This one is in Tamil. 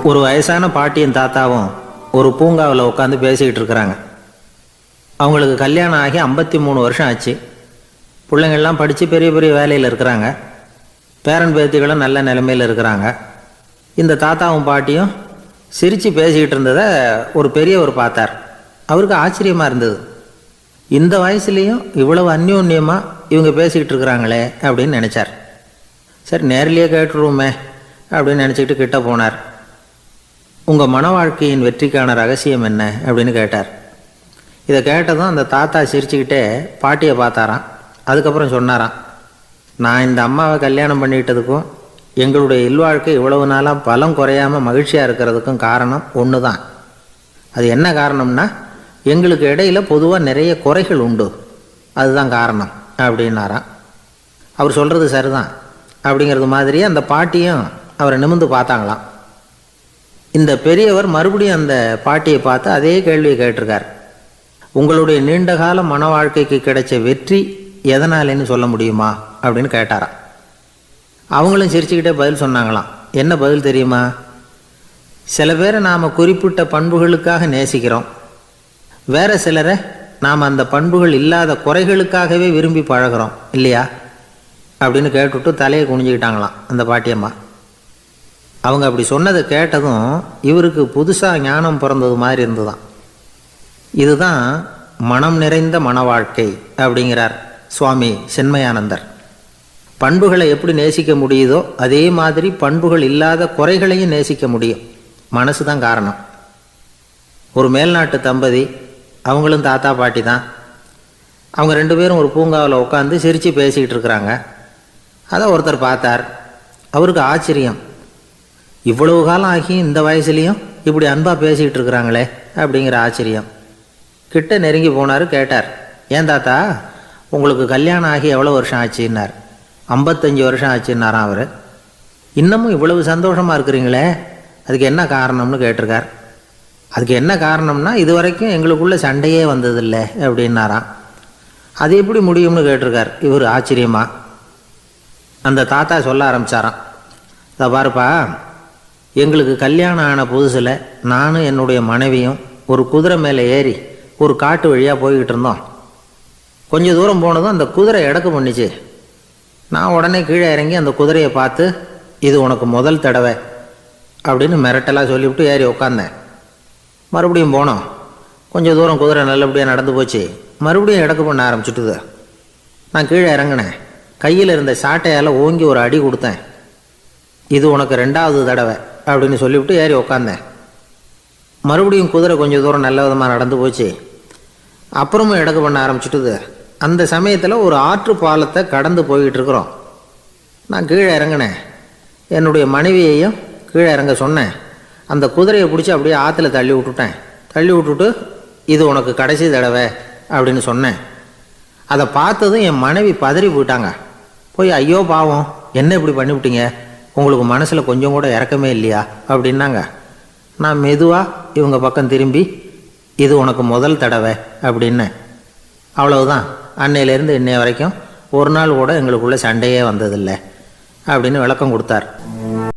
ஒரு வயசான பாட்டியும் தாத்தாவும் ஒரு பூங்காவில் உட்காந்து பேசிக்கிட்டு இருக்கிறாங்க. அவங்களுக்கு கல்யாணம் ஆகி 53 வருஷம் ஆச்சு. பிள்ளைங்கள்லாம் படித்து பெரிய பெரிய வேலையில் இருக்கிறாங்க. பேரன் பேத்திகளும் நல்ல நிலைமையில் இருக்கிறாங்க. இந்த தாத்தாவும் பாட்டியும் சிரித்து பேசிக்கிட்டு இருந்ததை ஒரு பெரியவர் பார்த்தார். அவருக்கு ஆச்சரியமாக இருந்தது. இந்த வயசுலேயும் இவ்வளவு அந்யோன்யமாக இவங்க பேசிக்கிட்டு இருக்கிறாங்களே அப்படின்னு நினச்சார். சரி, நேரிலேயே கேட்டுருவோமே அப்படின்னு நினச்சிக்கிட்டு கிட்ட போனார். உங்கள் மன வாழ்க்கையின் வெற்றிக்கான ரகசியம் என்ன அப்படின்னு கேட்டார். இதை கேட்டதும் அந்த தாத்தா சிரிச்சுக்கிட்டே பாட்டியை பார்த்தாராம். அதுக்கப்புறம் சொன்னாராம், நான் இந்த அம்மாவை கல்யாணம் பண்ணிக்கிட்டதுக்கும் எங்களுடைய இல்வாழ்க்கை இவ்வளவு நாளாக பலம் குறையாமல் மகிழ்ச்சியாக இருக்கிறதுக்கும் காரணம் ஒன்று தான். அது என்ன காரணம்னா, எங்களுக்கு இடையில் பொதுவாக நிறைய குறைகள் உண்டு, அதுதான் காரணம் அப்படின்னாராம். அவர் சொல்கிறது சரிதான் அப்படிங்கிறது மாதிரியே அந்த பாட்டியும் அவரை நிமிர்ந்து பார்த்தாங்களாம். இந்த பெரியவர் மறுபடியும் அந்த பாட்டியை பார்த்து அதே கேள்வியை கேட்டிருக்கார். உங்களுடைய நீண்டகால மன வாழ்க்கைக்கு கிடைச்ச வெற்றி எதனாலேன்னு சொல்ல முடியுமா அப்படின்னு கேட்டாராம். அவங்களும் சிரிச்சுக்கிட்டே பதில் சொன்னாங்களாம். என்ன பதில் தெரியுமா? சில பேரை நாம் குறிப்பிட்ட பண்புகளுக்காக நேசிக்கிறோம், வேற சிலரை நாம் அந்த பண்புகள் இல்லாத குறைகளுக்காகவே விரும்பி பழகிறோம் இல்லையா அப்படின்னு கேட்டுவிட்டு தலையை குனிஞ்சிக்கிட்டாங்களாம் அந்த பாட்டியம்மா. அவங்க அப்படி சொன்னதை கேட்டதும் இவருக்கு புதுசாக ஞானம் பிறந்தது மாதிரி இருந்துதான். இதுதான் மனம் நிறைந்த மன வாழ்க்கை அப்படிங்கிறார் சுவாமி சென்மயானந்தர். பண்புகளை எப்படி நேசிக்க முடியுதோ அதே மாதிரி பண்புகள் இல்லாத குறைகளையும் நேசிக்க முடியும். மனசு தான் காரணம். ஒரு மேல்நாட்டு தம்பதி, அவங்களும் தாத்தா பாட்டி தான். அவங்க 2 பேரும் ஒரு பூங்காவில் உட்காந்து சிரித்து பேசிக்கிட்டு இருக்கிறாங்க. அதை ஒருத்தர் பார்த்தார். அவருக்கு ஆச்சரியம், இவ்வளவு காலம் ஆகி இந்த வயசுலேயும் இப்படி அன்பாக பேசிக்கிட்டு இருக்கிறாங்களே அப்படிங்கிற ஆச்சரியம். கிட்ட நெருங்கி போனார். கேட்டார், ஏன் தாத்தா உங்களுக்கு கல்யாணம் ஆகி எவ்வளோ வருஷம் ஆச்சுன்னார். 55 வருஷம் ஆச்சுன்னாராம் அவர். இன்னமும் இவ்வளவு சந்தோஷமாக இருக்கிறீங்களே, அதுக்கு என்ன காரணம்னு கேட்டிருக்கார். அதுக்கு என்ன காரணம்னா, இது வரைக்கும் எங்களுக்குள்ள சண்டையே வந்ததில்லை அப்படின்னாராம். அது எப்படி முடியும்னு கேட்டிருக்கார் இவர் ஆச்சரியமா. அந்த தாத்தா சொல்ல ஆரம்பித்தாராம், இதை பாருப்பா, எங்களுக்கு கல்யாணம் ஆன புதுசில் நானும் என்னுடைய மனைவியும் ஒரு குதிரை மேலே ஏறி ஒரு காட்டு வழியாக போய்கிட்டு இருந்தோம். கொஞ்சம் தூரம் போனதும் அந்த குதிரை எடக்கு பண்ணிச்சு. நான் உடனே கீழே இறங்கி அந்த குதிரையை பார்த்து, இது உனக்கு முதல் தடவை அப்படின்னு மிரட்டலாக சொல்லிவிட்டு ஏறி உட்காந்தேன். மறுபடியும் போனோம். கொஞ்சம் தூரம் குதிரை நல்லபடியாக நடந்து போச்சு. மறுபடியும் எடக்கு பண்ண ஆரம்பிச்சுட்டுது. நான் கீழே இறங்கினேன். கையில் இருந்த சாட்டையால் ஓங்கி ஒரு அடி கொடுத்தேன். இது உனக்கு 2வது தடவை அப்படின்னு சொல்லிவிட்டு ஏறி உக்காந்தேன். மறுபடியும் குதிரை கொஞ்சம் தூரம் நல்ல விதமாக நடந்து போச்சு. அப்புறமும் எடக்கு பண்ண ஆரம்பிச்சுட்டுது. அந்த சமயத்தில் ஒரு ஆற்று பாலத்தை கடந்து போய்கிட்டு இருக்கிறோம். நான் கீழே இறங்கினேன். என்னுடைய மனைவியையும் கீழே இறங்க சொன்னேன். அந்த குதிரையை பிடிச்சி அப்படியே ஆற்றுல தள்ளி விட்டுட்டேன். தள்ளி விட்டுட்டு, இது உனக்கு கடைசி தடவை அப்படின்னு சொன்னேன். அதை பார்த்ததும் என் மனைவி பதறி போயிட்டாங்க. போய், ஐயோ பாவம், என்ன இப்படி பண்ணிவிட்டீங்க, உங்களுக்கு மனசில் கொஞ்சம் கூட இறக்கமே இல்லையா அப்படின்னாங்க. நான் மெதுவாக இவங்க பக்கம் திரும்பி, இது உனக்கு முதல் தடவை அப்படின்னேன். அவ்வளவுதான், அன்னையிலேருந்து இன்னைய வரைக்கும் ஒரு நாள் கூட எங்களுக்குள்ளே சண்டையே வந்ததில்லை அப்படின்னு விளக்கம் கொடுத்தார்.